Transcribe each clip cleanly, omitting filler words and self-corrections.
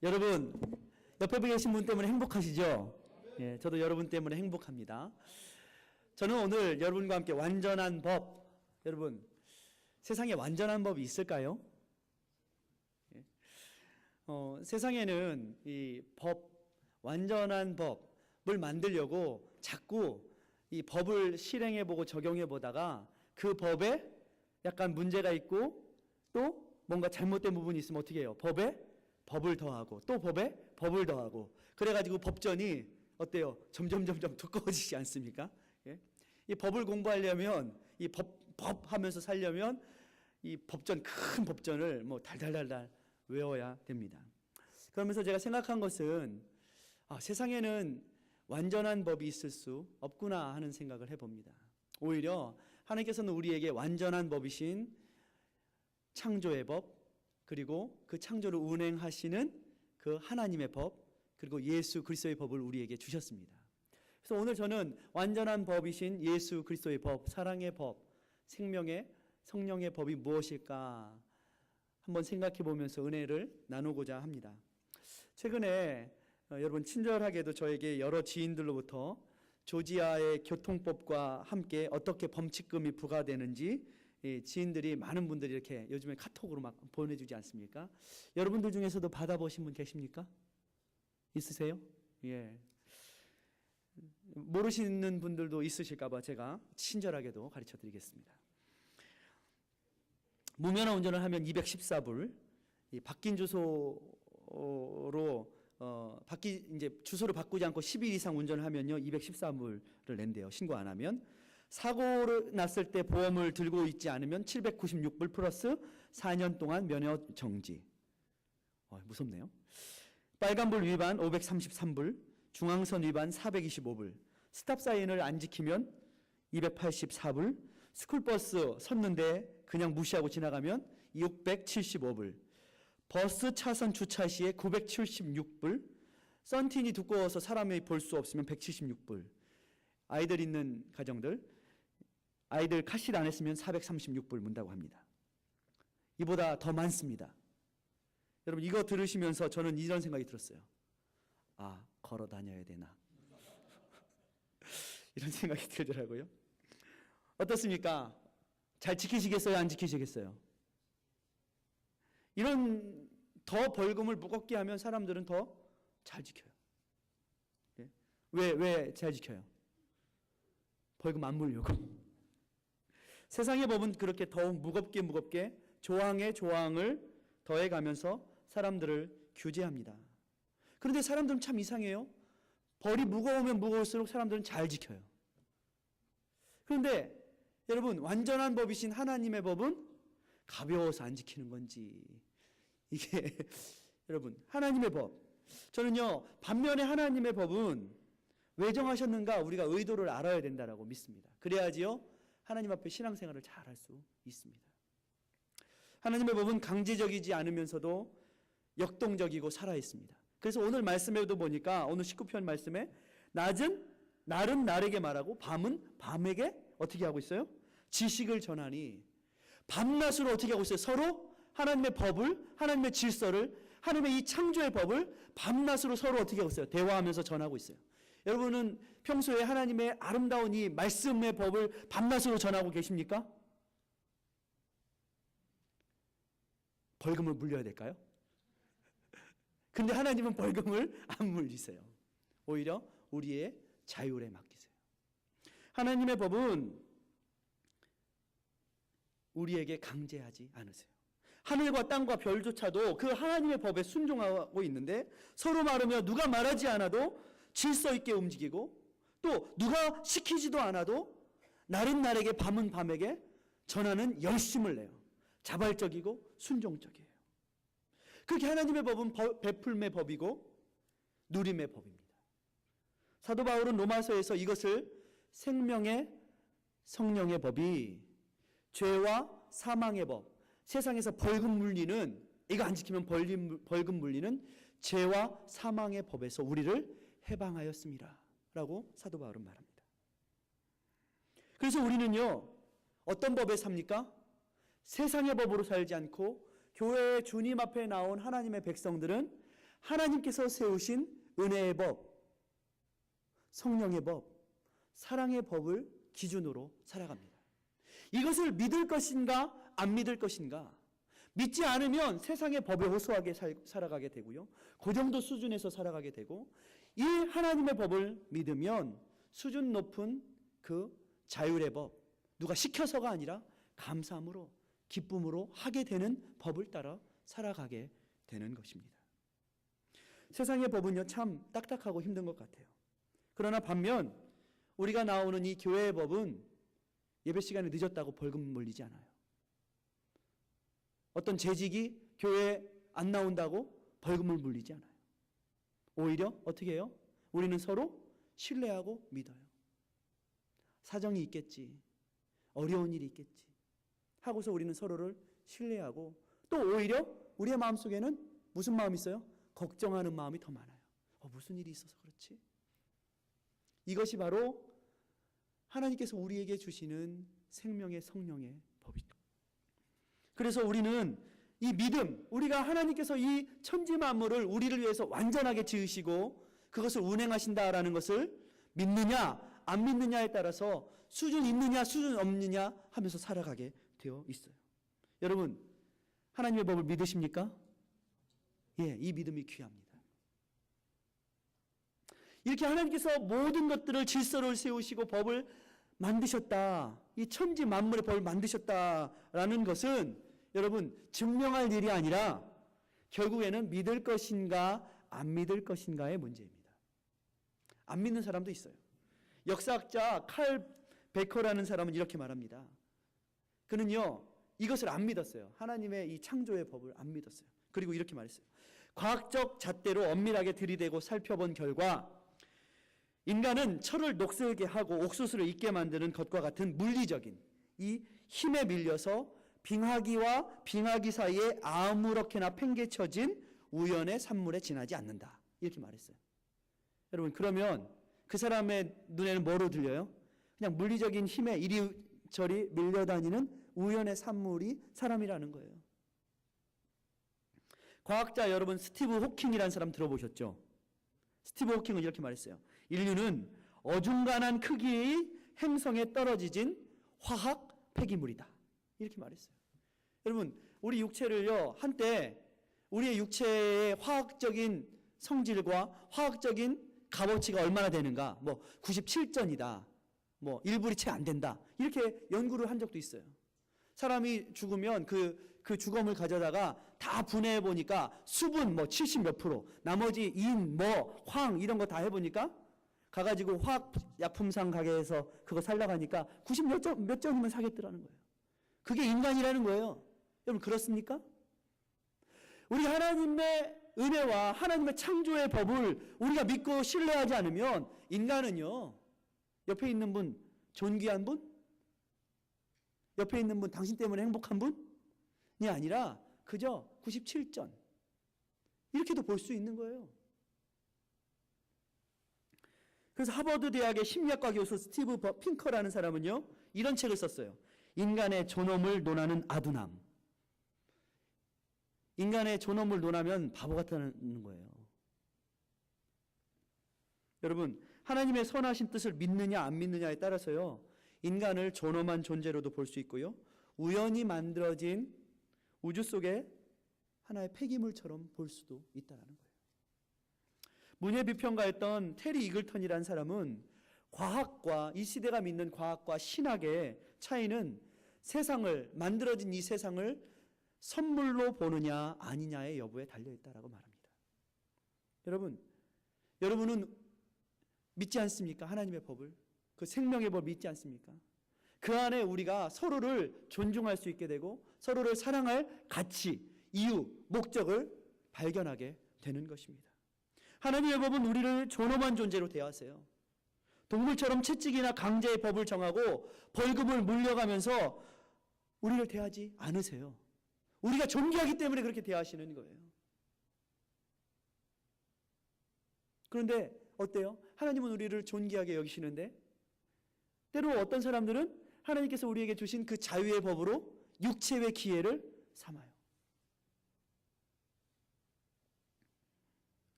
여러분, 옆에 계신 분 때문에 행복하시죠? 예, 저도 여러분 때문에 행복합니다. 저는 오늘 여러분과 함께 완전한 법, 여러분, 세상에 완전한 법이 있을까요? 예. 세상에는 이 법, 완전한 법을 만들려고 자꾸 이 법을 실행해보고 적용해보다가 그 법에 약간 문제가 있고 또 뭔가 잘못된 부분이 있으면 어떻게 해요? 법에 법을 더하고 또 법에 법을 더하고 그래가지고 법전이 어때요? 점점 두꺼워지지 않습니까? 예? 이 법을 공부하려면 이 법 하면서 살려면 이 법전, 큰 법전을 뭐 달달달달 외워야 됩니다. 그러면서 제가 생각한 것은 세상에는 완전한 법이 있을 수 없구나 하는 생각을 해봅니다. 오히려 하나님께서는 우리에게 완전한 법이신 창조의 법, 그리고 그 창조를 운행하시는 그 하나님의 법, 그리고 예수 그리스도의 법을 우리에게 주셨습니다. 그래서 오늘 저는 완전한 법이신 예수 그리스도의 법, 사랑의 법, 생명의 성령의 법이 무엇일까 한번 생각해 보면서 은혜를 나누고자 합니다. 최근에 여러분 친절하게도 저에게 여러 지인들로부터 조지아의 교통법과 함께 어떻게 범칙금이 부과되는지 지인들이 많은 분들이 이렇게 요즘에 카톡으로 막 보내주지 않습니까? 여러분들 중에서도 받아보신 분 계십니까? 있으세요? 예. 모르시는 분들도 있으실까봐 제가 친절하게도 가르쳐 드리겠습니다. 무면허 운전을 하면 214불, 바뀐 주소로 이제 주소를 바꾸지 않고 10일 이상 운전을 하면요 214불을 낸대요. 신고 안 하면. 사고를 났을 때 보험을 들고 있지 않으면 796불 플러스 4년 동안 면허 정지. 무섭네요. 빨간불 위반 533불, 중앙선 위반 425불, 스탑 사인을 안 지키면 284불, 스쿨버스 섰는데 그냥 무시하고 지나가면 675불, 버스 차선 주차 시에 976불, 썬틴이 두꺼워서 사람이 볼 수 없으면 176불, 아이들 있는 가정들 아이들 카시트 안 했으면 436불 문다고 합니다. 이보다 더 많습니다. 여러분 이거 들으시면서 저는 이런 생각이 들었어요. 걸어 다녀야 되나 이런 생각이 들더라고요. 어떻습니까? 잘 지키시겠어요? 안 지키시겠어요? 이런 더 벌금을 무겁게 하면 사람들은 더 잘 지켜요. 예? 왜 잘 지켜요? 벌금 안 물려고. 세상의 법은 그렇게 더욱 무겁게 조항에 조항을 더해가면서 사람들을 규제합니다. 그런데 사람들은 참 이상해요. 벌이 무거우면 무거울수록 사람들은 잘 지켜요. 그런데 여러분 완전한 법이신 하나님의 법은 가벼워서 안 지키는 건지 이게 여러분 하나님의 법 저는요 반면에 하나님의 법은 왜 정하셨는가 우리가 의도를 알아야 된다라고 믿습니다. 그래야지요 하나님 앞에 신앙생활을 잘 할 수 있습니다. 하나님의 법은 강제적이지 않으면서도 역동적이고 살아있습니다. 그래서 오늘 말씀에도 보니까 오늘 19편 말씀에 날은 날에게 말하고 밤은 밤에게 어떻게 하고 있어요? 지식을 전하니 밤낮으로 어떻게 하고 있어요? 서로 하나님의 법을 하나님의 질서를 하나님의 이 창조의 법을 밤낮으로 서로 어떻게 하고 있어요? 대화하면서 전하고 있어요. 여러분은 평소에 하나님의 아름다운 이 말씀의 법을 밤낮으로 전하고 계십니까? 벌금을 물려야 될까요? 근데 하나님은 벌금을 안 물리세요. 오히려 우리의 자율에 맡기세요. 하나님의 법은 우리에게 강제하지 않으세요. 하늘과 땅과 별조차도 그 하나님의 법에 순종하고 있는데 서로 말하며 누가 말하지 않아도 질서 있게 움직이고 또 누가 시키지도 않아도 날은 날에게 밤은 밤에게 전하는 열심을 내요. 자발적이고 순종적이에요. 그렇게 하나님의 법은 베풀매 법이고 누림의 법입니다. 사도 바울은 로마서에서 이것을 생명의 성령의 법이 죄와 사망의 법, 세상에서 벌금 물리는 이거 안 지키면 벌금 물리는 죄와 사망의 법에서 우리를 해방하였습니다. 라고 사도 바울은 말합니다. 그래서 우리는요 어떤 법에 삽니까? 세상의 법으로 살지 않고 교회의 주님 앞에 나온 하나님의 백성들은 하나님께서 세우신 은혜의 법, 성령의 법, 사랑의 법을 기준으로 살아갑니다. 이것을 믿을 것인가 안 믿을 것인가. 믿지 않으면 세상의 법에 호소하게 살아가게 되고요. 그 정도 수준에서 살아가게 되고, 이 하나님의 법을 믿으면 수준 높은 그 자율의 법, 누가 시켜서가 아니라 감사함으로 기쁨으로 하게 되는 법을 따라 살아가게 되는 것입니다. 세상의 법은요 참 딱딱하고 힘든 것 같아요. 그러나 반면 우리가 나오는 이 교회의 법은 예배 시간에 늦었다고 벌금 물리지 않아요. 어떤 재직이 교회에 안 나온다고 벌금을 물리지 않아요. 오히려 어떻게 해요? 우리는 서로 신뢰하고 믿어요. 사정이 있겠지, 어려운 일이 있겠지 하고서 우리는 서로를 신뢰하고, 또 오히려 우리의 마음속에는 무슨 마음이 있어요? 걱정하는 마음이 더 많아요. 무슨 일이 있어서 그렇지? 이것이 바로 하나님께서 우리에게 주시는 생명의 성령의 법이죠. 그래서 우리는 이 믿음, 우리가 하나님께서 이 천지 만물을 우리를 위해서 완전하게 지으시고 그것을 운행하신다라는 것을 믿느냐 안 믿느냐에 따라서 수준 있느냐 수준 없느냐 하면서 살아가게 되어 있어요. 여러분, 하나님의 법을 믿으십니까? 예, 이 믿음이 귀합니다. 이렇게 하나님께서 모든 것들을 질서를 세우시고 법을 만드셨다, 이 천지 만물의 법을 만드셨다라는 것은 여러분 증명할 일이 아니라 결국에는 믿을 것인가 안 믿을 것인가의 문제입니다. 안 믿는 사람도 있어요. 역사학자 칼 베커라는 사람은 이렇게 말합니다. 그는요 이것을 안 믿었어요. 하나님의 이 창조의 법을 안 믿었어요. 그리고 이렇게 말했어요. 과학적 잣대로 엄밀하게 들이대고 살펴본 결과 인간은 철을 녹슬게 하고 옥수수를 익게 만드는 것과 같은 물리적인 이 힘에 밀려서 빙하기와 빙하기 사이에 아무렇게나 팽개쳐진 우연의 산물에 지나지 않는다. 이렇게 말했어요. 여러분, 그러면 그 사람의 눈에는 뭐로 들려요? 그냥 물리적인 힘에 이리저리 밀려다니는 우연의 산물이 사람이라는 거예요. 과학자 여러분, 스티브 호킹이라는 사람 들어보셨죠? 스티브 호킹은 이렇게 말했어요. 인류는 어중간한 크기의 행성에 떨어지진 화학 폐기물이다. 이렇게 말했어요. 여러분, 우리 육체를요 한때 우리의 육체의 화학적인 성질과 화학적인 값어치가 얼마나 되는가, 97전이다, 1불이 채 안 된다, 이렇게 연구를 한 적도 있어요. 사람이 죽으면 그 주검을 가져다가 다 분해해 보니까 수분 70 몇 프로, 나머지 인, 황 이런 거 다 해보니까 가가지고 화학약품상 가게에서 그거 살려고 하니까 90 몇 전이면 사겠더라는 거예요. 그게 인간이라는 거예요. 여러분, 그렇습니까? 우리 하나님의 은혜와 하나님의 창조의 법을 우리가 믿고 신뢰하지 않으면 인간은요, 옆에 있는 분 존귀한 분, 옆에 있는 분 당신 때문에 행복한 분이 아니라 그저 97전 이렇게도 볼 수 있는 거예요. 그래서 하버드 대학의 심리학과 교수 스티브 핑커라는 사람은요 이런 책을 썼어요. 인간의 존엄을 논하는 아두남. 인간의 존엄을 논하면 바보 같다는 거예요. 여러분, 하나님의 선하신 뜻을 믿느냐 안 믿느냐에 따라서요 인간을 존엄한 존재로도 볼 수 있고요, 우연히 만들어진 우주 속의 하나의 폐기물처럼 볼 수도 있다는 거예요. 문예비평가였던 테리 이글턴이라는 사람은 과학과, 이 시대가 믿는 과학과 신학의 차이는 세상을, 만들어진 이 세상을 선물로 보느냐 아니냐의 여부에 달려있다라고 말합니다. 여러분은 믿지 않습니까? 하나님의 법을, 그 생명의 법을 믿지 않습니까? 그 안에 우리가 서로를 존중할 수 있게 되고 서로를 사랑할 가치, 이유, 목적을 발견하게 되는 것입니다. 하나님의 법은 우리를 존엄한 존재로 대하세요. 동물처럼 채찍이나 강제의 법을 정하고 벌금을 물려가면서 우리를 대하지 않으세요. 우리가 존귀하기 때문에 그렇게 대하시는 거예요. 그런데 어때요? 하나님은 우리를 존귀하게 여기시는데 때로 어떤 사람들은 하나님께서 우리에게 주신 그 자유의 법으로 육체의 기회를 삼아요.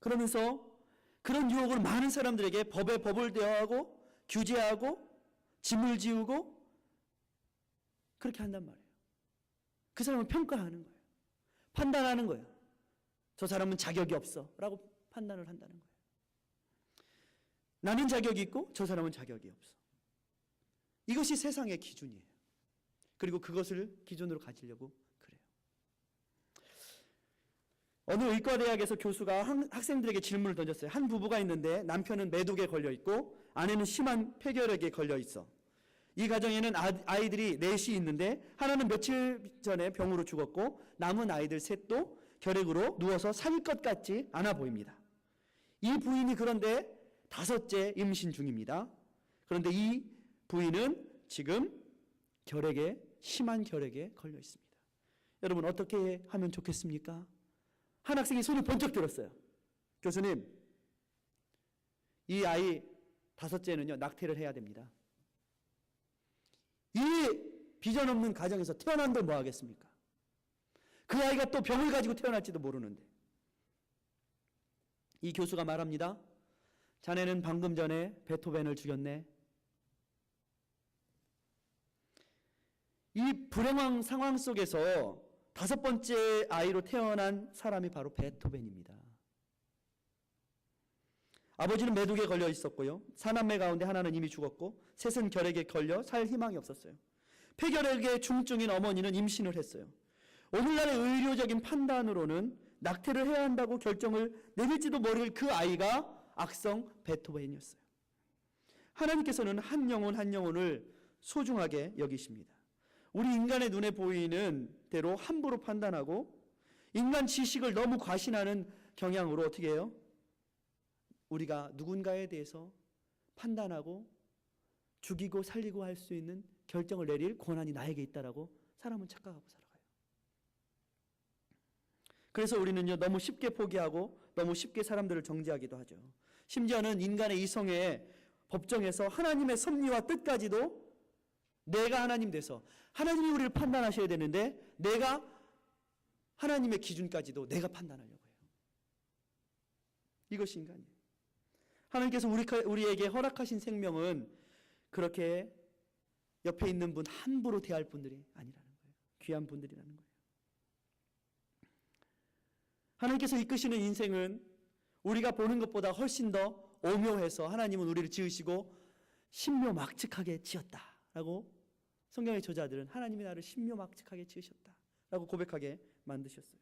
그러면서 그런 유혹을 많은 사람들에게 법에 법을 대하고 규제하고 짐을 지우고 그렇게 한단 말이에요. 그 사람을 평가하는 거예요. 판단하는 거예요. 저 사람은 자격이 없어 라고 판단을 한다는 거예요. 나는 자격이 있고 저 사람은 자격이 없어. 이것이 세상의 기준이에요. 그리고 그것을 기준으로 가지려고 그래요. 어느 의과대학에서 교수가 학생들에게 질문을 던졌어요. 한 부부가 있는데 남편은 매독에 걸려 있고 아내는 심한 폐결핵에 걸려 있어. 이 가정에는 아이들이 넷이 있는데 하나는 며칠 전에 병으로 죽었고 남은 아이들 셋도 결핵으로 누워서 살 것 같지 않아 보입니다. 이 부인이 그런데 5째 임신 중입니다. 그런데 이 부인은 지금 심한 결핵에 걸려 있습니다. 여러분 어떻게 하면 좋겠습니까? 한 학생이 손을 번쩍 들었어요. 교수님, 이 아이 5째는요 낙태를 해야 됩니다. 이 비전 없는 가정에서 태어난들 뭐 하겠습니까? 그 아이가 또 병을 가지고 태어날지도 모르는데. 이 교수가 말합니다. 자네는 방금 전에 베토벤을 죽였네. 이 불행한 상황 속에서 5번째 아이로 태어난 사람이 바로 베토벤입니다. 아버지는 매독에 걸려 있었고요. 4남매 가운데 하나는 이미 죽었고 셋은 결핵에 걸려 살 희망이 없었어요. 폐결핵의 중증인 어머니는 임신을 했어요. 오늘날의 의료적인 판단으로는 낙태를 해야 한다고 결정을 내릴지도 모를 그 아이가 악성 베토벤이었어요. 하나님께서는 한 영혼 한 영혼을 소중하게 여기십니다. 우리 인간의 눈에 보이는 대로 함부로 판단하고 인간 지식을 너무 과신하는 경향으로 어떻게 해요? 우리가 누군가에 대해서 판단하고 죽이고 살리고 할 수 있는 결정을 내릴 권한이 나에게 있다라고 사람은 착각하고 살아가요. 그래서 우리는요 너무 쉽게 포기하고 너무 쉽게 사람들을 정죄하기도 하죠. 심지어는 인간의 이성의 법정에서 하나님의 섭리와 뜻까지도 내가 하나님 돼서 하나님이 우리를 판단하셔야 되는데 내가 하나님의 기준까지도 내가 판단하려고 해요. 이것이 인간이에요. 하나님께서 우리에게 허락하신 생명은 그렇게 옆에 있는 분 함부로 대할 분들이 아니라는 거예요. 귀한 분들이라는 거예요. 하나님께서 이끄시는 인생은 우리가 보는 것보다 훨씬 더 오묘해서 하나님은 우리를 지으시고 신묘막측하게 지었다라고 성경의 저자들은 하나님이 나를 신묘막측하게 지으셨다라고 고백하게 만드셨어요.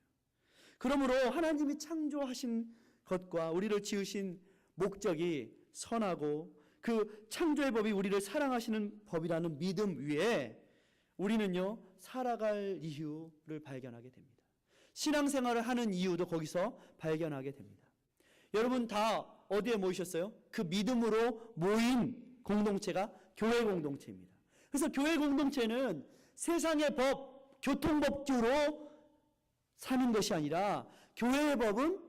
그러므로 하나님이 창조하신 것과 우리를 지으신 목적이 선하고 그 창조의 법이 우리를 사랑하시는 법이라는 믿음 위에 우리는요 살아갈 이유를 발견하게 됩니다. 신앙생활을 하는 이유도 거기서 발견하게 됩니다. 여러분 다 어디에 모이셨어요? 그 믿음으로 모인 공동체가 교회 공동체입니다. 그래서 교회 공동체는 세상의 법, 교통법규로 사는 것이 아니라 교회의 법은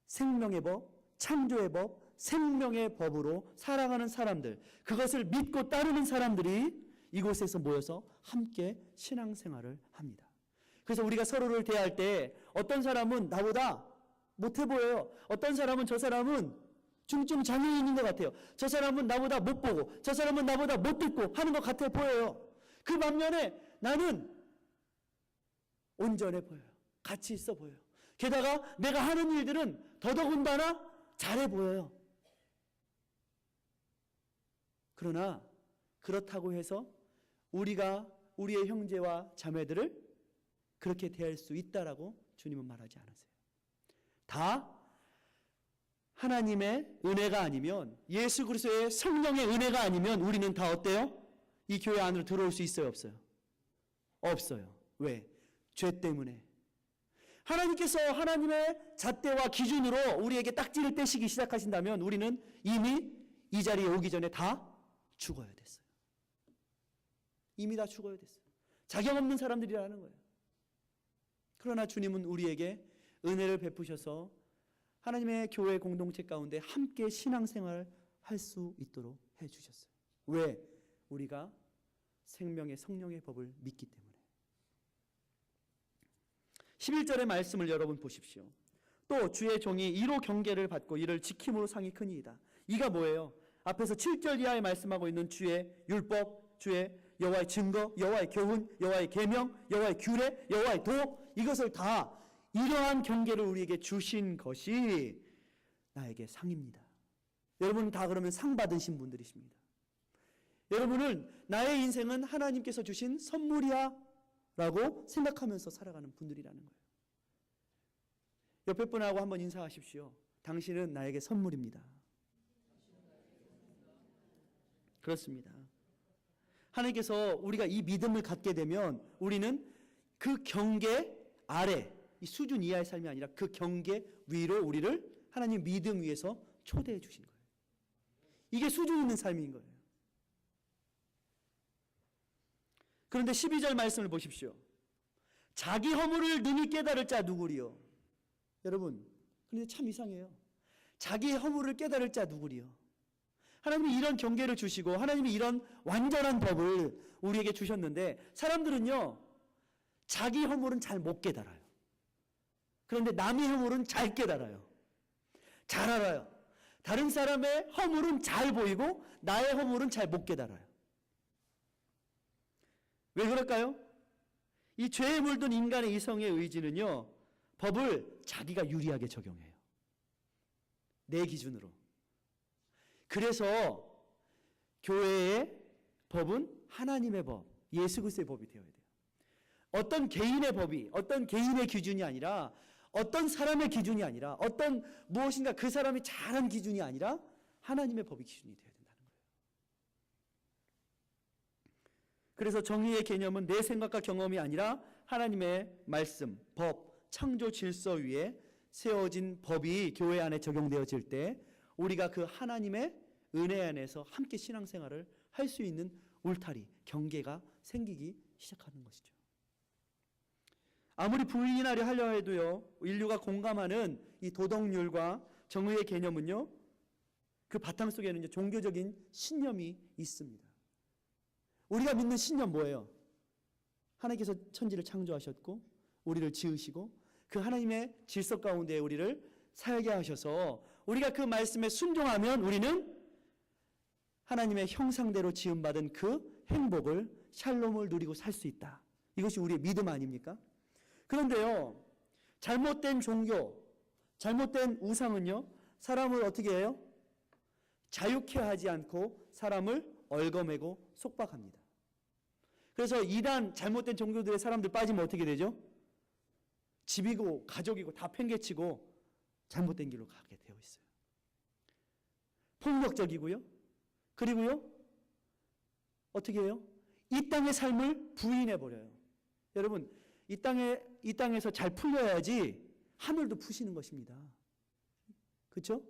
생명의 법, 창조의 법, 생명의 법으로 살아가는 사람들, 그것을 믿고 따르는 사람들이 이곳에서 모여서 함께 신앙생활을 합니다. 그래서 우리가 서로를 대할 때 어떤 사람은 나보다 못해 보여요. 어떤 사람은 저 사람은 중증 장애인인 것 같아요. 저 사람은 나보다 못 보고 저 사람은 나보다 못 듣고 하는 것 같아 보여요. 그 반면에 나는 온전해 보여요. 가치 있어 보여요. 게다가 내가 하는 일들은 더더군다나 잘해 보여요. 그러나 그렇다고 해서 우리가 우리의 형제와 자매들을 그렇게 대할 수 있다라고 주님은 말하지 않으세요. 다 하나님의 은혜가 아니면, 예수 그리스도의 성령의 은혜가 아니면 우리는 다 어때요? 이 교회 안으로 들어올 수 있어요, 없어요? 없어요. 왜? 죄 때문에. 하나님께서 하나님의 잣대와 기준으로 우리에게 딱지를 떼시기 시작하신다면 우리는 이미 이 자리에 오기 전에 다 죽어야 됐어요. 이미 다 죽어야 됐어요. 자격 없는 사람들이라는 거예요. 그러나 주님은 우리에게 은혜를 베푸셔서 하나님의 교회 공동체 가운데 함께 신앙생활을 할 수 있도록 해주셨어요. 왜? 우리가 생명의 성령의 법을 믿기 때문에. 11절의 말씀을 여러분 보십시오. 또 주의 종이 이로 경계를 받고 이를 지킴으로 상이 크니이다. 이가 뭐예요? 앞에서 7절 이하에 말씀하고 있는 주의 율법, 주의 여호와의 증거, 여호와의 교훈, 여호와의 계명, 여호와의 규례, 여호와의 도, 이것을 다 이러한 경계를 우리에게 주신 것이 나에게 상입니다. 여러분 다 그러면 상 받으신 분들이십니다. 여러분은 나의 인생은 하나님께서 주신 선물이야 라고 생각하면서 살아가는 분들이라는 거예요. 옆에 분하고 한번 인사하십시오. 당신은 나에게 선물입니다. 그렇습니다. 하나님께서 우리가 이 믿음을 갖게 되면 우리는 그 경계 아래, 이 수준 이하의 삶이 아니라 그 경계 위로 우리를 하나님 믿음 위에서 초대해 주신 거예요. 이게 수준 있는 삶인 거예요. 그런데 12절 말씀을 보십시오. 자기 허물을 능히 깨달을 자 누구리요? 여러분, 그런데 참 이상해요. 자기 허물을 깨달을 자 누구리요? 하나님이 이런 경계를 주시고 하나님이 이런 완전한 법을 우리에게 주셨는데 사람들은요, 자기 허물은 잘 못 깨달아요. 그런데 남의 허물은 잘 깨달아요. 잘 알아요. 다른 사람의 허물은 잘 보이고 나의 허물은 잘 못 깨달아요. 왜 그럴까요? 이 죄에 물든 인간의 이성의 의지는요, 법을 자기가 유리하게 적용해요. 내 기준으로. 그래서 교회의 법은 하나님의 법, 예수 그리스도의 법이 되어야 돼요. 어떤 개인의 법이, 어떤 개인의 기준이 아니라, 어떤 사람의 기준이 아니라, 어떤 무엇인가 그 사람이 잘한 기준이 아니라 하나님의 법이 기준이 되어야 된다는 거예요. 그래서 정의의 개념은 내 생각과 경험이 아니라 하나님의 말씀, 법, 창조 질서 위에 세워진 법이 교회 안에 적용되어질 때 우리가 그 하나님의 은혜 안에서 함께 신앙생활을 할 수 있는 울타리, 경계가 생기기 시작하는 것이죠. 아무리 부인하려 하려 해도요, 인류가 공감하는 이 도덕률과 정의의 개념은요, 그 바탕 속에는 종교적인 신념이 있습니다. 우리가 믿는 신념 뭐예요? 하나님께서 천지를 창조하셨고 우리를 지으시고 그 하나님의 질서 가운데 우리를 살게 하셔서 우리가 그 말씀에 순종하면 우리는 하나님의 형상대로 지음받은 그 행복을, 샬롬을 누리고 살 수 있다. 이것이 우리의 믿음 아닙니까? 그런데요, 잘못된 종교, 잘못된 우상은요, 사람을 어떻게 해요? 자유케 하지 않고 사람을 얽어매고 속박합니다. 그래서 이단 잘못된 종교들의 사람들 빠지면 어떻게 되죠? 집이고 가족이고 다 팽개치고 잘못된 길로 가게 되어 있어요. 폭력적이고요. 그리고요, 어떻게 해요? 이 땅의 삶을 부인해버려요. 여러분, 이 땅에서 잘 풀려야지 하늘도 푸시는 것입니다. 그렇죠?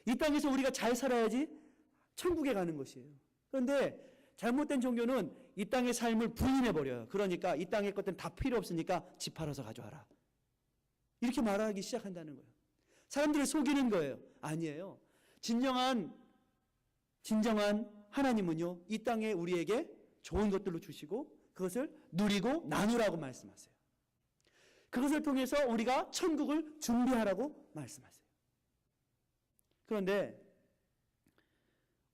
이 땅에서 우리가 잘 살아야지 천국에 가는 것이에요. 그런데 잘못된 종교는 이 땅의 삶을 부인해버려요. 그러니까 이 땅의 것들은 다 필요 없으니까 집 팔아서 가져와라. 이렇게 말하기 시작한다는 거예요. 사람들을 속이는 거예요. 아니에요. 진정한 하나님은요, 이 땅에 우리에게 좋은 것들로 주시고 그것을 누리고 나누라고 말씀하세요. 그것을 통해서 우리가 천국을 준비하라고 말씀하세요. 그런데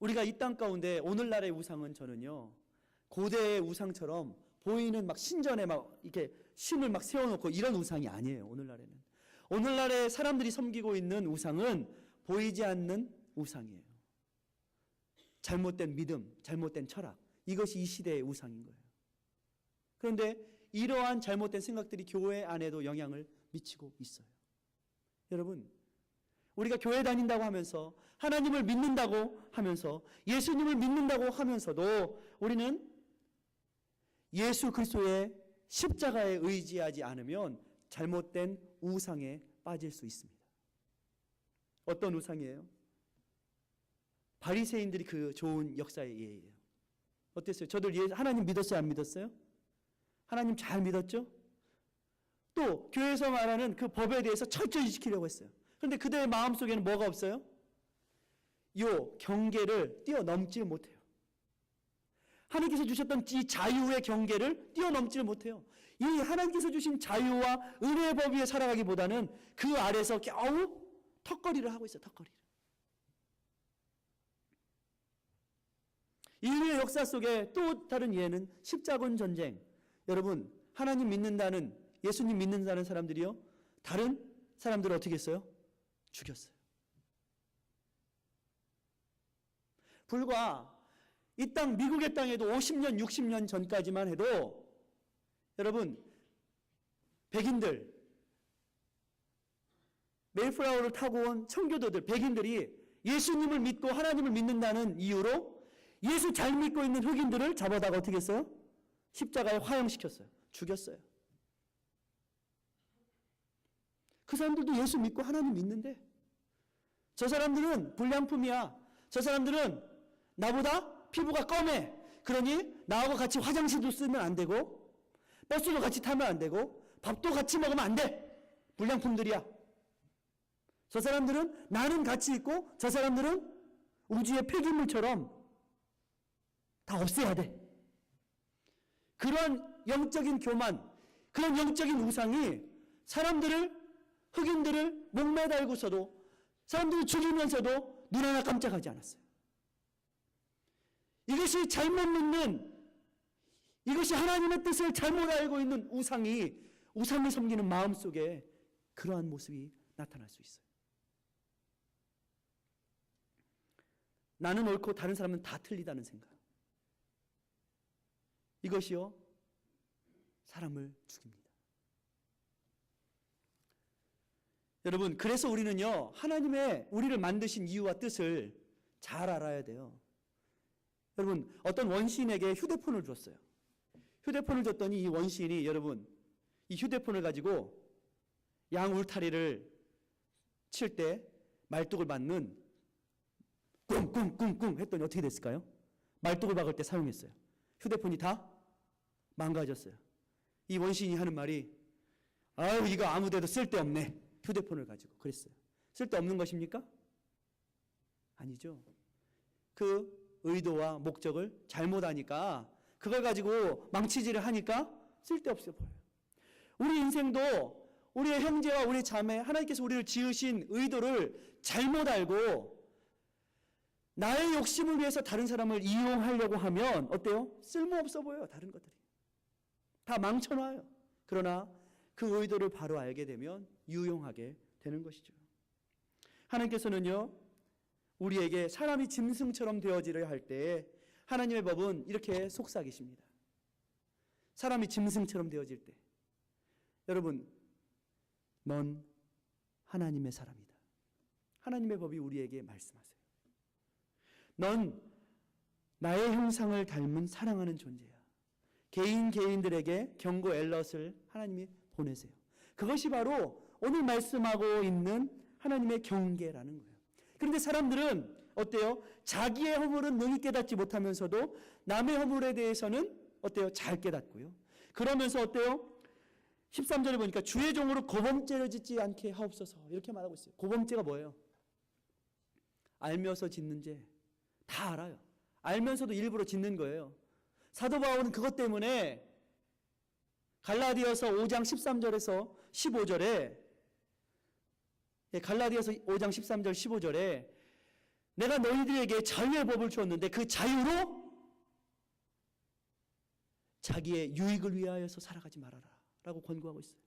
우리가 이 땅 가운데 오늘날의 우상은 저는요, 고대의 우상처럼 보이는 막 신전에 막 이렇게 신을 막 세워놓고 이런 우상이 아니에요. 오늘날의 사람들이 섬기고 있는 우상은 보이지 않는 우상이에요. 잘못된 믿음, 잘못된 철학, 이것이 이 시대의 우상인 거예요. 그런데 이러한 잘못된 생각들이 교회 안에도 영향을 미치고 있어요. 여러분, 우리가 교회 다닌다고 하면서 하나님을 믿는다고 하면서 예수님을 믿는다고 하면서도 우리는 예수 그리스도의 십자가에 의지하지 않으면 잘못된 우상에 빠질 수 있습니다. 어떤 우상이에요? 바리새인들이 그 좋은 역사의 예예요. 어땠어요? 저들 하나님 믿었어요? 안 믿었어요? 하나님 잘 믿었죠? 또 교회에서 말하는 그 법에 대해서 철저히 지키려고 했어요. 그런데 그들의 마음속에는 뭐가 없어요? 요 경계를 뛰어넘지 못해요. 하나님께서 주셨던 이 자유의 경계를 뛰어넘지 못해요. 이 하나님께서 주신 자유와 은혜의 법 위에 살아가기보다는 그 아래서 겨우 턱걸이를 하고 있어요. 턱걸이를. 인류의 역사 속에 또 다른 예는 십자군 전쟁. 여러분, 하나님 믿는다는, 예수님 믿는다는 사람들이요, 다른 사람들을 어떻게 했어요? 죽였어요. 불과 이 땅, 미국의 땅에도 50년, 60년 전까지만 해도 여러분, 백인들, 메이플라워를 타고 온 청교도들, 백인들이 예수님을 믿고 하나님을 믿는다는 이유로 예수 잘 믿고 있는 흑인들을 잡아다가 어떻게 했어요? 십자가에 화형시켰어요. 죽였어요. 그 사람들도 예수 믿고 하나님 믿는데 저 사람들은 불량품이야. 저 사람들은 나보다 피부가 검해. 그러니 나하고 같이 화장실도 쓰면 안 되고 버스도 같이 타면 안 되고 밥도 같이 먹으면 안 돼. 불량품들이야. 저 사람들은 나는 같이 있고 저 사람들은 우주의 폐기물처럼 다 없애야 돼. 그런 영적인 교만, 그런 영적인 우상이 사람들을, 흑인들을 목매달고서도, 사람들을 죽이면서도 눈 하나 깜짝하지 않았어요. 이것이 잘못 믿는, 이것이 하나님의 뜻을 잘못 알고 있는 우상을 섬기는 마음 속에 그러한 모습이 나타날 수 있어요. 나는 옳고 다른 사람은 다 틀리다는 생각. 이것이요, 사람을 죽입니다. 여러분, 그래서 우리는요, 하나님의 우리를 만드신 이유와 뜻을 잘 알아야 돼요. 여러분, 어떤 원시인에게 휴대폰을 줬어요. 휴대폰을 줬더니 이 원시인이, 여러분, 이 휴대폰을 가지고 양 울타리를 칠 때 말뚝을 맞는 꿍꿍꿍꿍 했더니 어떻게 됐을까요? 말뚝을 박을 때 사용했어요. 휴대폰이 다 망가졌어요. 이 원시인이 하는 말이, 아유, 이거 아무데도 쓸데없네. 휴대폰을 가지고 그랬어요. 쓸데없는 것입니까? 아니죠. 그 의도와 목적을 잘못 아니까, 그걸 가지고 망치질을 하니까 쓸데없어 보여요. 우리 인생도 우리의 형제와 우리 자매, 하나님께서 우리를 지으신 의도를 잘못 알고 나의 욕심을 위해서 다른 사람을 이용하려고 하면 어때요? 쓸모없어 보여요. 다른 것들이 다 망쳐놔요. 그러나 그 의도를 바로 알게 되면 유용하게 되는 것이죠. 하나님께서는요, 우리에게 사람이 짐승처럼 되어지려 할 때 하나님의 법은 이렇게 속삭이십니다. 사람이 짐승처럼 되어질 때, 여러분, 넌 하나님의 사람이다. 하나님의 법이 우리에게 말씀하세요. 넌 나의 형상을 닮은 사랑하는 존재야. 개인들에게 경고 엘럿을 하나님이 보내세요. 그것이 바로 오늘 말씀하고 있는 하나님의 경계라는 거예요. 그런데 사람들은 어때요? 자기의 허물은 능히 깨닫지 못하면서도 남의 허물에 대해서는 어때요? 잘 깨닫고요. 그러면서 어때요? 13절에 보니까 주의 종으로 고범죄를 짓지 않게 하옵소서, 이렇게 말하고 있어요. 고범죄가 뭐예요? 알면서 짓는 죄. 다 알아요. 알면서도 일부러 짓는 거예요. 사도 바울은 그것 때문에 갈라디아서 5장 13절에서 15절에, 갈라디아서 5장 13절 15절에 내가 너희들에게 자유의 법을 주었는데 그 자유로 자기의 유익을 위하여서 살아가지 말아라 라고 권고하고 있어요.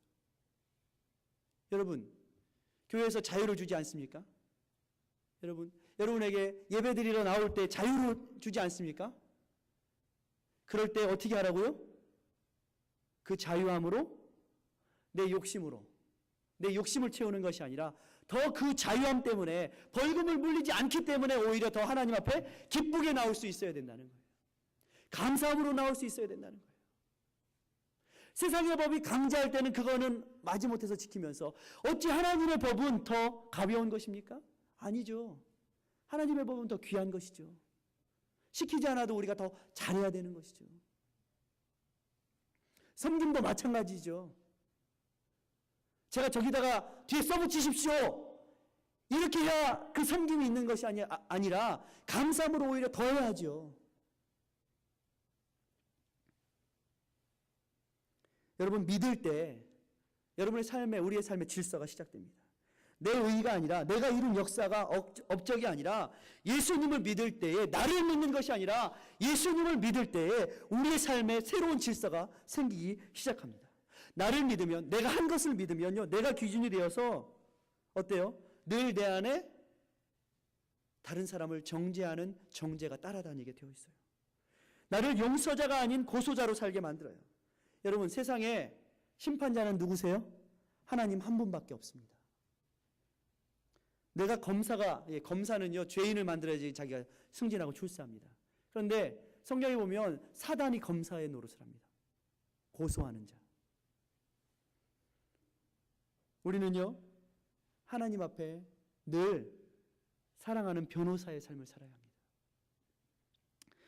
여러분, 교회에서 자유를 주지 않습니까? 여러분에게 예배드리러 나올 때 자유를 주지 않습니까? 그럴 때 어떻게 하라고요? 그 자유함으로 내 욕심을 채우는 것이 아니라 더 그 자유함 때문에 벌금을 물리지 않기 때문에 오히려 더 하나님 앞에 기쁘게 나올 수 있어야 된다는 거예요. 감사함으로 나올 수 있어야 된다는 거예요. 세상의 법이 강제할 때는 그거는 마지못해서 지키면서 어찌 하나님의 법은 더 가벼운 것입니까? 아니죠. 하나님의 법은 더 귀한 것이죠. 시키지 않아도 우리가 더 잘해야 되는 것이죠. 섬김도 마찬가지죠. 제가 저기다가 뒤에 써붙이십시오, 이렇게 해야 그 섬김이 있는 것이 아니라 감사함으로 오히려 더 해야죠. 여러분 믿을 때 여러분의 삶에, 우리의 삶의 질서가 시작됩니다. 내 의가 아니라, 내가 이룬 역사가 업적이 아니라, 예수님을 믿을 때에, 나를 믿는 것이 아니라 예수님을 믿을 때에 우리의 삶에 새로운 질서가 생기기 시작합니다. 나를 믿으면, 내가 한 것을 믿으면요, 내가 기준이 되어서 어때요? 늘 내 안에 다른 사람을 정죄하는 정죄가 따라다니게 되어 있어요. 나를 용서자가 아닌 고소자로 살게 만들어요. 여러분, 세상에 심판자는 누구세요? 하나님 한 분밖에 없습니다. 내가 검사는요, 죄인을 만들어야지 자기가 승진하고 출세합니다. 그런데 성경에 보면 사단이 검사의 노릇을 합니다. 고소하는 자. 우리는요, 하나님 앞에 늘 사랑하는 변호사의 삶을 살아야 합니다.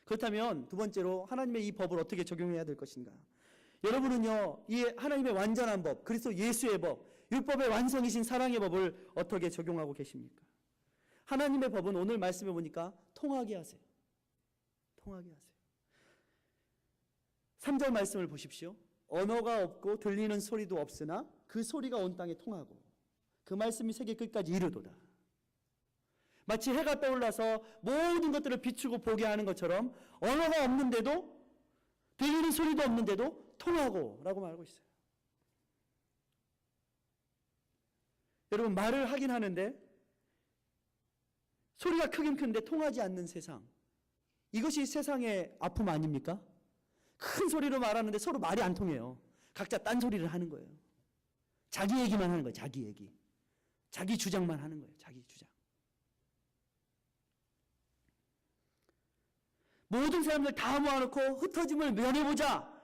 그렇다면 두 번째로 하나님의 이 법을 어떻게 적용해야 될 것인가? 여러분은요, 이 하나님의 완전한 법, 그리스도 예수의 법, 율법의 완성이신 사랑의 법을 어떻게 적용하고 계십니까? 하나님의 법은 오늘 말씀해 보니까 통하게 하세요. 통하게 하세요. 3절 말씀을 보십시오. 언어가 없고 들리는 소리도 없으나 그 소리가 온 땅에 통하고 그 말씀이 세계 끝까지 이르도다. 마치 해가 떠올라서 모든 것들을 비추고 보게 하는 것처럼 언어가 없는데도, 들리는 소리도 없는데도 통하고 라고 말하고 있어요. 여러분, 말을 하긴 하는데 소리가 크긴 큰데 통하지 않는 세상, 이것이 세상의 아픔 아닙니까? 큰 소리로 말하는데 서로 말이 안 통해요. 각자 딴 소리를 하는 거예요. 자기 얘기만 하는 거예요. 자기 얘기. 자기 주장만 하는 거예요. 자기 주장. 모든 사람들 다 모아놓고 흩어짐을 면해보자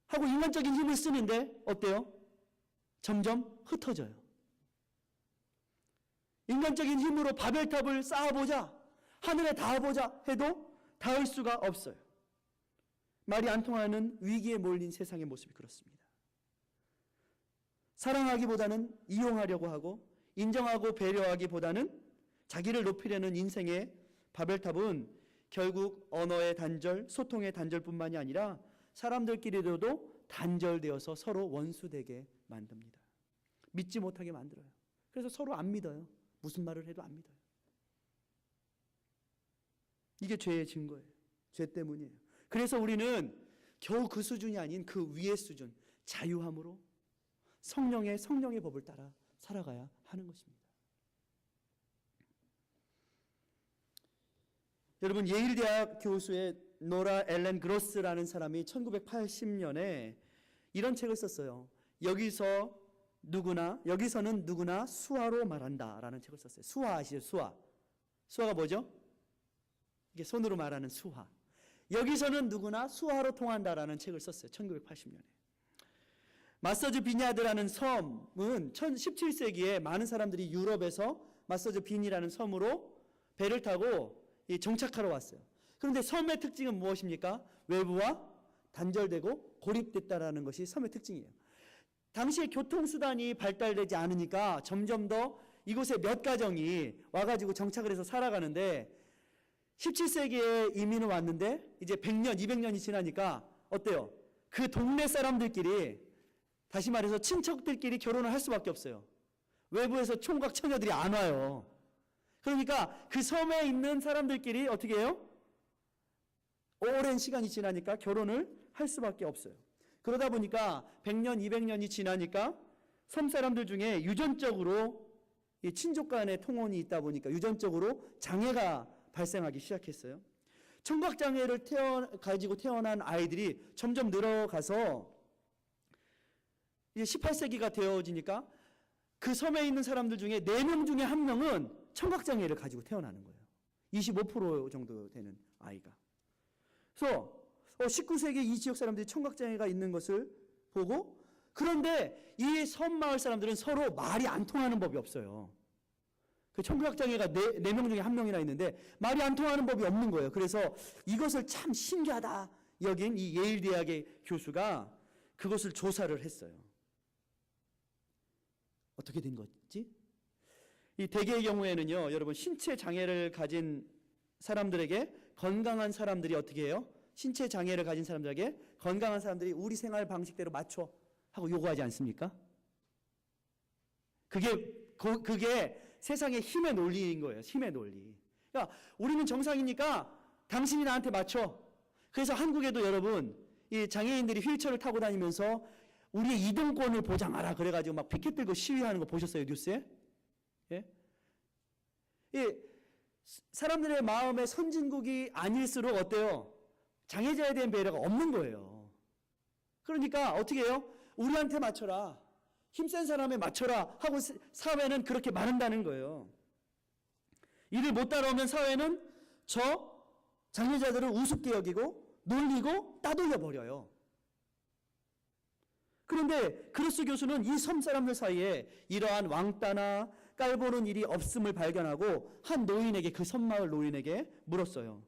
하고 인간적인 힘을 쓰는데 어때요? 점점 흩어져요. 인간적인 힘으로 바벨탑을 쌓아보자, 하늘에 닿아보자 해도 닿을 수가 없어요. 말이 안 통하는 위기에 몰린 세상의 모습이 그렇습니다. 사랑하기보다는 이용하려고 하고, 인정하고 배려하기보다는 자기를 높이려는 인생의 바벨탑은 결국 언어의 단절, 소통의 단절뿐만이 아니라 사람들끼리도 단절되어서 서로 원수되게 만듭니다. 믿지 못하게 만들어요. 그래서 서로 안 믿어요. 무슨 말을 해도 안 믿어요. 이게 죄의 증거예요. 죄 때문이에요. 그래서 우리는 겨우 그 수준이 아닌 그 위의 수준, 자유함으로 성령의 법을 따라 살아가야 하는 것입니다. 여러분, 예일대학 교수의 노라 엘렌 그로스라는 사람이 1980년에 이런 책을 썼어요. 여기서는 누구나 수화로 말한다라는 책을 썼어요. 수화 아시죠? 수화. 수화가 뭐죠? 이게 손으로 말하는 수화. 여기서는 누구나 수화로 통한다라는 책을 썼어요. 1980년에. 마서즈 비냐드라는 섬은 17세기에 많은 사람들이 유럽에서 마서즈 빈이라는 섬으로 배를 타고 정착하러 왔어요. 그런데 섬의 특징은 무엇입니까? 외부와 단절되고 고립됐다라는 것이 섬의 특징이에요. 당시에 교통수단이 발달되지 않으니까 점점 더 이곳에 몇 가정이 와가지고 정착을 해서 살아가는데, 17세기에 이민을 왔는데 이제 100년, 200년이 지나니까 어때요? 그 동네 사람들끼리, 다시 말해서 친척들끼리 결혼을 할 수밖에 없어요. 외부에서 총각 처녀들이 안 와요. 그러니까 그 섬에 있는 사람들끼리 어떻게 해요? 오랜 시간이 지나니까 결혼을 할 수밖에 없어요. 그러다 보니까 100년, 200년이 지나니까 섬 사람들 중에 유전적으로 친족 간의 통혼이 있다 보니까 유전적으로 장애가 발생하기 시작했어요. 청각장애를 가지고 태어난 아이들이 점점 늘어가서 이제 18세기가 되어지니까 그 섬에 있는 사람들 중에 4명 중에 1명은 청각장애를 가지고 태어나는 거예요. 25% 정도 되는 아이가. 그래서 19세기 이 지역 사람들이 청각장애가 있는 것을 보고, 그런데 이 섬 마을 사람들은 서로 말이 안 통하는 법이 없어요. 그 청각장애가 4명 중에 1명이나 있는데 말이 안 통하는 법이 없는 거예요. 그래서 이것을 참 신기하다 여긴 이 예일 대학의 교수가 그것을 조사를 했어요. 어떻게 된 거지? 이 대개의 경우에는요, 여러분, 신체 장애를 가진 사람들에게 건강한 사람들이 어떻게 해요? 신체 장애를 가진 사람들에게 건강한 사람들이 우리 생활 방식대로 맞춰 하고 요구하지 않습니까? 그게 세상의 힘의 논리인 거예요. 힘의 논리. 그러니까 우리는 정상이니까 당신이 나한테 맞춰. 그래서 한국에도 여러분 이 장애인들이 휠체어를 타고 다니면서 우리의 이동권을 보장하라 그래가지고 막 피켓 들고 시위하는 거 보셨어요, 뉴스에? 예? 사람들의 마음의 선진국이 아닐수록 어때요? 장애자에 대한 배려가 없는 거예요. 그러니까 어떻게 해요? 우리한테 맞춰라. 힘센 사람에 맞춰라 하고 사회는 그렇게 말한다는 거예요. 이를 못 따라오면 사회는 저 장애자들을 우습게 여기고 놀리고 따돌려 버려요. 그런데 크루스 교수는 이 섬 사람들 사이에 이러한 왕따나 깔보는 일이 없음을 발견하고 한 노인에게, 그 섬마을 노인에게 물었어요.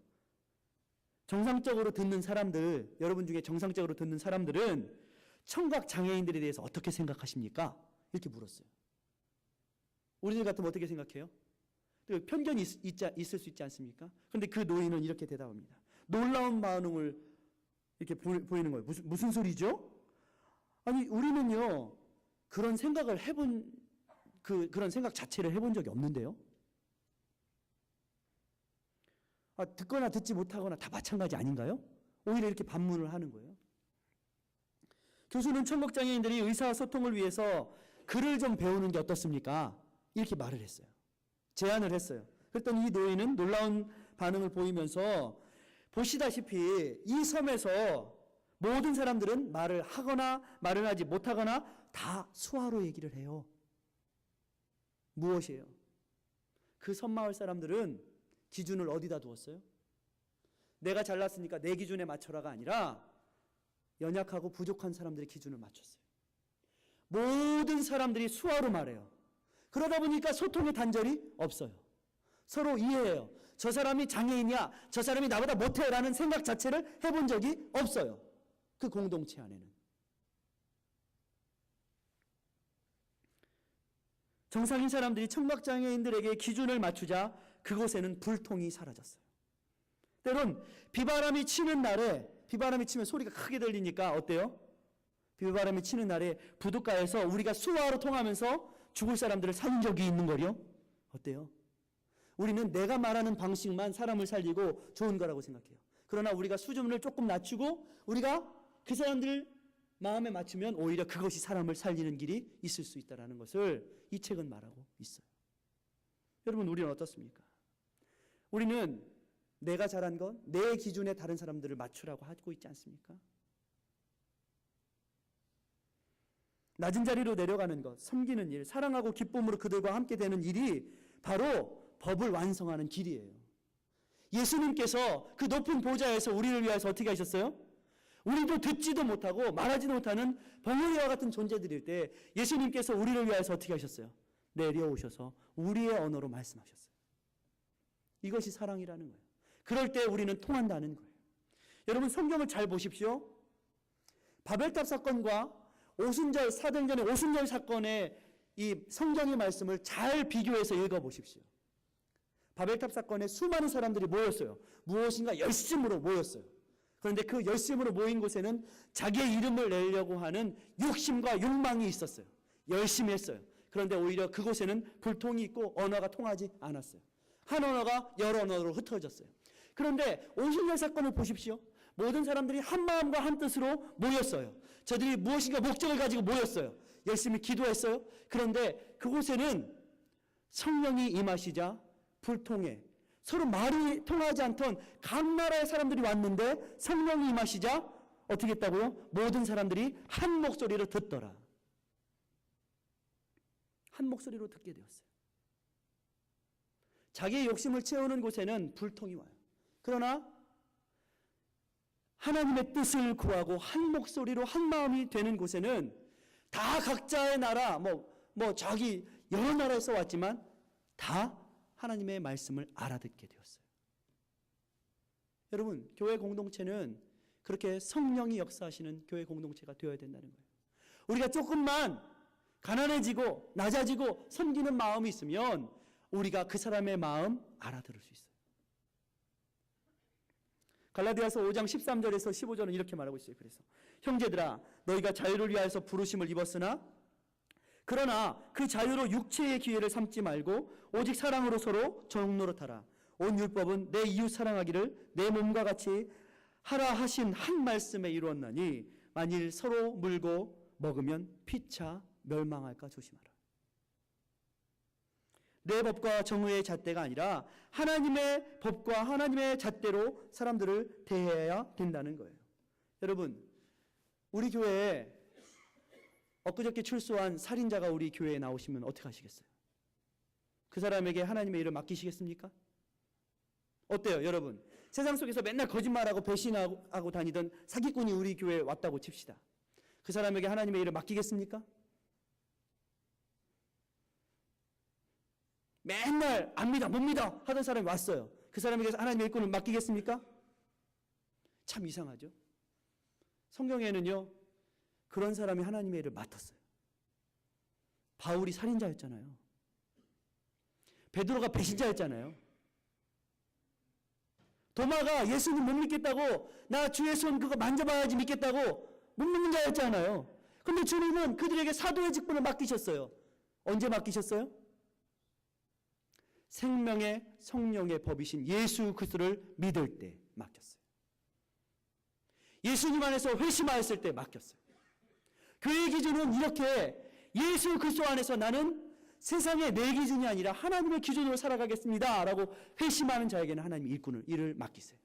정상적으로 듣는 사람들, 여러분 중에 정상적으로 듣는 사람들은 청각 장애인들에 대해서 어떻게 생각하십니까? 이렇게 물었어요. 우리들 같으면 어떻게 생각해요? 편견이 있을 수 있지 않습니까? 그런데 그 노인은 이렇게 대답합니다. 놀라운 반응을 이렇게 보이는 거예요. 무슨 소리죠? 아니, 우리는요, 그런 생각을 그런 생각 자체를 해본 적이 없는데요. 듣거나 듣지 못하거나 다 마찬가지 아닌가요? 오히려 이렇게 반문을 하는 거예요. 교수는 청각장애인들이 의사소통을 위해서 글을 좀 배우는 게 어떻습니까? 이렇게 말을 했어요. 제안을 했어요. 그랬더니 이 노인은 놀라운 반응을 보이면서 보시다시피 이 섬에서 모든 사람들은 말을 하거나 말을 하지 못하거나 다 수화로 얘기를 해요. 무엇이에요? 그 섬마을 사람들은 기준을 어디다 두었어요? 내가 잘났으니까 내 기준에 맞춰라가 아니라 연약하고 부족한 사람들의 기준을 맞췄어요. 모든 사람들이 수화로 말해요. 그러다 보니까 소통의 단절이 없어요. 서로 이해해요. 저 사람이 장애인이야, 저 사람이 나보다 못해 라는 생각 자체를 해본 적이 없어요. 그 공동체 안에는. 정상인 사람들이 청각장애인들에게 기준을 맞추자 그곳에는 불통이 사라졌어요. 때론 비바람이 치는 날에, 비바람이 치면 소리가 크게 들리니까 어때요? 비바람이 치는 날에 부둣가에서 우리가 수화로 통하면서 죽을 사람들을 살린 적이 있는 거요? 어때요? 우리는 내가 말하는 방식만 사람을 살리고 좋은 거라고 생각해요. 그러나 우리가 수준을 조금 낮추고 우리가 그 사람들 마음에 맞추면 오히려 그것이 사람을 살리는 길이 있을 수 있다는 것을 이 책은 말하고 있어요. 여러분, 우리는 어떻습니까? 우리는 내가 잘한 건 내 기준에 다른 사람들을 맞추라고 하고 있지 않습니까? 낮은 자리로 내려가는 것, 섬기는 일, 사랑하고 기쁨으로 그들과 함께 되는 일이 바로 법을 완성하는 길이에요. 예수님께서 그 높은 보좌에서 우리를 위해서 어떻게 하셨어요? 우리도 듣지도 못하고 말하지도 못하는 벙어리와 같은 존재들일 때 예수님께서 우리를 위해서 어떻게 하셨어요? 내려오셔서 우리의 언어로 말씀하셨어요. 이것이 사랑이라는 거예요. 그럴 때 우리는 통한다는 거예요. 여러분, 성경을 잘 보십시오. 바벨탑 사건과 오순절, 사도행전의 오순절 사건의 이 성경의 말씀을 잘 비교해서 읽어보십시오. 바벨탑 사건에 수많은 사람들이 모였어요. 무엇인가 열심으로 모였어요. 그런데 그 열심으로 모인 곳에는 자기의 이름을 내려고 하는 욕심과 욕망이 있었어요. 열심히 했어요. 그런데 오히려 그곳에는 불통이 있고 언어가 통하지 않았어요. 한 언어가 여러 언어로 흩어졌어요. 그런데 오순절 사건을 보십시오. 모든 사람들이 한 마음과 한 뜻으로 모였어요. 저들이 무엇인가 목적을 가지고 모였어요. 열심히 기도했어요. 그런데 그곳에는 성령이 임하시자 불통해 서로 말이 통하지 않던 각 나라의 사람들이 왔는데 성령이 임하시자 어떻게 했다고요? 모든 사람들이 한 목소리로 듣더라. 한 목소리로 듣게 되었어요. 자기의 욕심을 채우는 곳에는 불통이 와요. 그러나 하나님의 뜻을 구하고 한 목소리로 한 마음이 되는 곳에는 다 각자의 나라, 자기 여러 나라에서 왔지만 다 하나님의 말씀을 알아듣게 되었어요. 여러분, 교회 공동체는 그렇게 성령이 역사하시는 교회 공동체가 되어야 된다는 거예요. 우리가 조금만 가난해지고 낮아지고 섬기는 마음이 있으면 우리가 그 사람의 마음 알아들을 수 있어요. 갈라디아서 5장 13절에서 15절은 이렇게 말하고 있어요. 그래서 형제들아 너희가 자유를 위하여서 부르심을 입었으나 그러나 그 자유로 육체의 기회를 삼지 말고 오직 사랑으로 서로 종노릇하라. 온 율법은 내 이웃 사랑하기를 내 몸과 같이 하라 하신 한 말씀에 이루었나니 만일 서로 물고 먹으면 피차 멸망할까 조심하라. 내 법과 정의의 잣대가 아니라 하나님의 법과 하나님의 잣대로 사람들을 대해야 된다는 거예요. 여러분, 우리 교회에 엊그저께 출소한 살인자가 우리 교회에 나오시면 어떻게 하시겠어요? 그 사람에게 하나님의 일을 맡기시겠습니까? 어때요, 여러분? 세상 속에서 맨날 거짓말하고 배신하고 다니던 사기꾼이 우리 교회에 왔다고 칩시다. 그 사람에게 하나님의 일을 맡기겠습니까? 맨날 안 믿어, 못 믿어 하던 사람이 왔어요. 그 사람에게 하나님의 일꾼을 맡기겠습니까? 참 이상하죠? 성경에는요, 그런 사람이 하나님의 일을 맡았어요. 바울이 살인자였잖아요. 베드로가 배신자였잖아요. 도마가 예수님 못 믿겠다고, 나 주의 손 그거 만져봐야지 믿겠다고 못 믿는 자였잖아요. 근데 주님은 그들에게 사도의 직분을 맡기셨어요. 언제 맡기셨어요? 생명의 성령의 법이신 예수 그리스도를 믿을 때 맡겼어요. 예수님 안에서 회심하였을 때 맡겼어요. 그의 기준은 이렇게, 예수 그리스도 안에서 나는 세상의 내 기준이 아니라 하나님의 기준으로 살아가겠습니다 라고 회심하는 자에게는 하나님의 일을 맡기세요.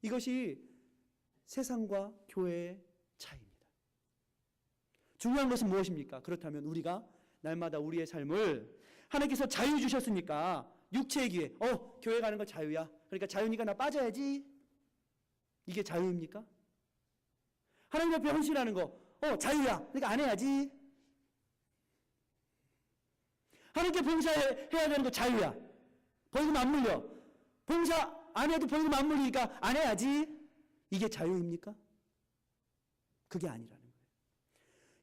이것이 세상과 교회의 차이입니다. 중요한 것은 무엇입니까? 그렇다면 우리가 날마다 우리의 삶을, 하나님께서 자유 주셨으니까 육체의 기회, 교회 가는 거 자유야, 그러니까 자유니까 나 빠져야지, 이게 자유입니까? 하나님 앞에 헌신하는 거 자유야, 그러니까 안 해야지. 하나님께 봉사해야 되는 거 자유야, 벌금 안 물려, 봉사 안 해도 벌금 안 물리니까 안 해야지, 이게 자유입니까? 그게 아니라는 거예요.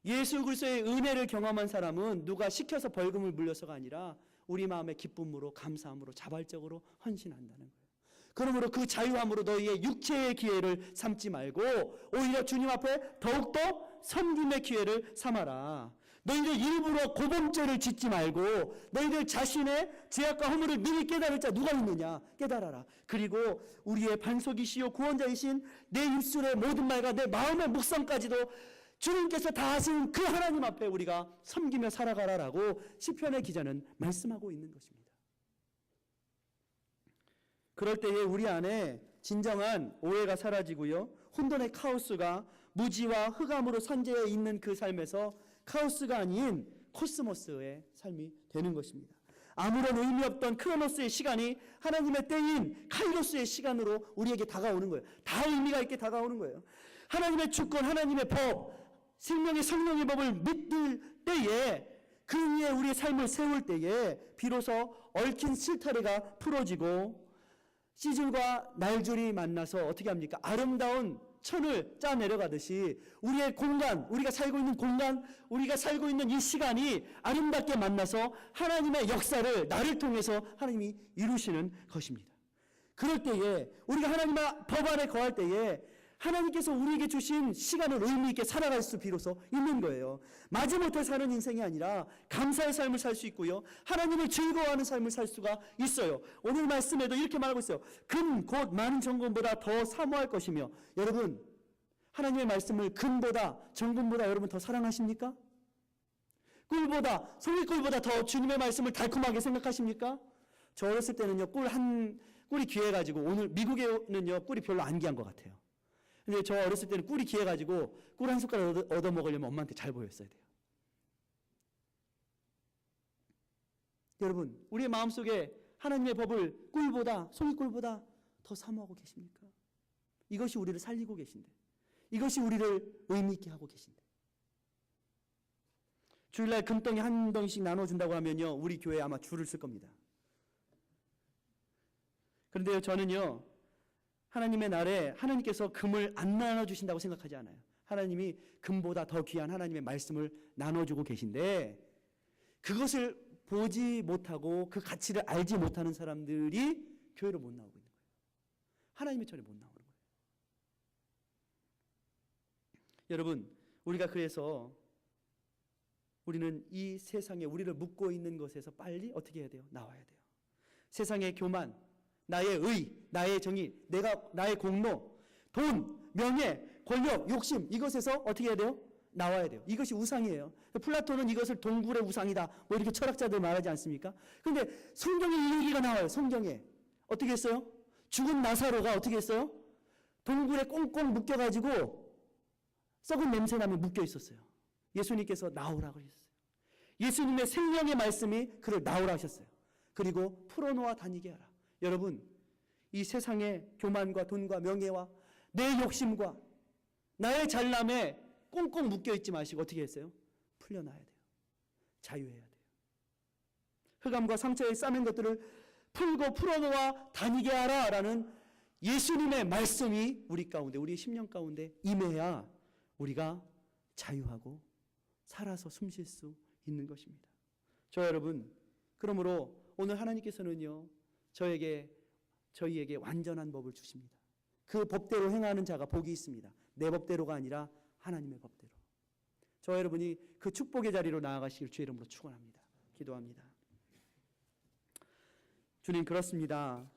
예수 그리스도의 은혜를 경험한 사람은 누가 시켜서 벌금을 물려서가 아니라 우리 마음의 기쁨으로, 감사함으로, 자발적으로 헌신한다는 거예요. 그러므로 그 자유함으로 너희의 육체의 기회를 삼지 말고 오히려 주님 앞에 더욱더 섬김의 기회를 삼아라. 너희들 일부러 고범죄를 짓지 말고 너희들 자신의 죄악과 허물을 미리 깨달을 자 누가 있느냐 깨달아라. 그리고 우리의 반석이시요 구원자이신 내 입술의 모든 말과 내 마음의 묵상까지도 주님께서 다 하신 그 하나님 앞에 우리가 섬기며 살아가라라고 시편의 기자는 말씀하고 있는 것입니다. 그럴 때에 우리 안에 진정한 오해가 사라지고요, 혼돈의 카오스가 무지와 흑암으로 산재해 있는 그 삶에서 카오스가 아닌 코스모스의 삶이 되는 것입니다. 아무런 의미 없던 크로노스의 시간이 하나님의 때인 카이로스의 시간으로 우리에게 다가오는 거예요. 다 의미가 있게 다가오는 거예요. 하나님의 주권, 하나님의 법, 생명의 성령의 법을 믿을 때에, 그 위에 우리의 삶을 세울 때에 비로소 얽힌 실타래가 풀어지고 시즌과 날줄이 만나서 어떻게 합니까? 아름다운 천을 짜 내려가듯이 우리의 공간, 우리가 살고 있는 공간, 우리가 살고 있는 이 시간이 아름답게 만나서 하나님의 역사를 나를 통해서 하나님이 이루시는 것입니다. 그럴 때에 우리가 하나님의 법 안에 거할 때에 하나님께서 우리에게 주신 시간을 의미 있게 살아갈 수 비로소 있는 거예요. 마지못해 사는 인생이 아니라 감사의 삶을 살 수 있고요, 하나님을 즐거워하는 삶을 살 수가 있어요. 오늘 말씀에도 이렇게 말하고 있어요. 금 곧 많은 정금보다 더 사모할 것이며. 여러분, 하나님의 말씀을 금보다 정금보다 여러분 더 사랑하십니까? 꿀보다, 송이꿀보다 더 주님의 말씀을 달콤하게 생각하십니까? 저 어렸을 때는요, 꿀이 귀해가지고, 오늘 미국에는요 꿀이 별로 안 귀한 것 같아요. 근데 저 어렸을 때는 꿀이 귀해가지고 꿀 한 숟가락 얻어 먹으려면 엄마한테 잘 보였어야 돼요. 여러분, 우리의 마음속에 하나님의 법을 꿀보다, 송이꿀보다 더 사모하고 계십니까? 이것이 우리를 살리고 계신데, 이것이 우리를 의미 있게 하고 계신데. 주일날 금덩이 한 덩이씩 나눠준다고 하면요, 우리 교회에 아마 줄을 쓸 겁니다. 그런데요, 저는요, 하나님의 날에 하나님께서 금을 안 나눠주신다고 생각하지 않아요. 하나님이 금보다 더 귀한 하나님의 말씀을 나눠주고 계신데, 그것을 보지 못하고 그 가치를 알지 못하는 사람들이 교회로 못 나오고 있는 거예요. 하나님의 철에 못 나오는 거예요. 여러분, 우리가 그래서 우리는 이 세상에 우리를 묶고 있는 것에서 빨리 어떻게 해야 돼요? 나와야 돼요. 세상의 교만, 나의 의, 나의 정의, 나의 공로, 돈, 명예, 권력, 욕심, 이것에서 어떻게 해야 돼요? 나와야 돼요. 이것이 우상이에요. 플라톤은 이것을 동굴의 우상이다, 뭐 이렇게 철학자들 말하지 않습니까? 그런데 성경에 이 얘기가 나와요. 성경에 어떻게 했어요? 죽은 나사로가 어떻게 했어요? 동굴에 꽁꽁 묶여가지고 썩은 냄새 나면 묶여 있었어요. 예수님께서 나오라고 하셨어요. 예수님의 생명의 말씀이 그를 나오라 하셨어요. 그리고 풀어놓아 다니게 하라. 여러분, 이 세상의 교만과 돈과 명예와 내 욕심과 나의 잘남에 꽁꽁 묶여있지 마시고 어떻게 했어요? 풀려나야 돼요. 자유해야 돼요. 흑암과 상처에 쌓인 것들을 풀고 풀어놓아 다니게 하라 라는 예수님의 말씀이 우리 가운데, 우리의 심령 가운데 임해야 우리가 자유하고 살아서 숨 쉴 수 있는 것입니다. 여러분, 그러므로 오늘 하나님께서는요, 저희에게 완전한 법을 주십니다. 그 법대로 행하는 자가 복이 있습니다. 내 법대로가 아니라 하나님의 법대로. 여러분이 그 축복의 자리로 나아가시길 주의 이름으로 축원합니다. 기도합니다. 주님, 그렇습니다.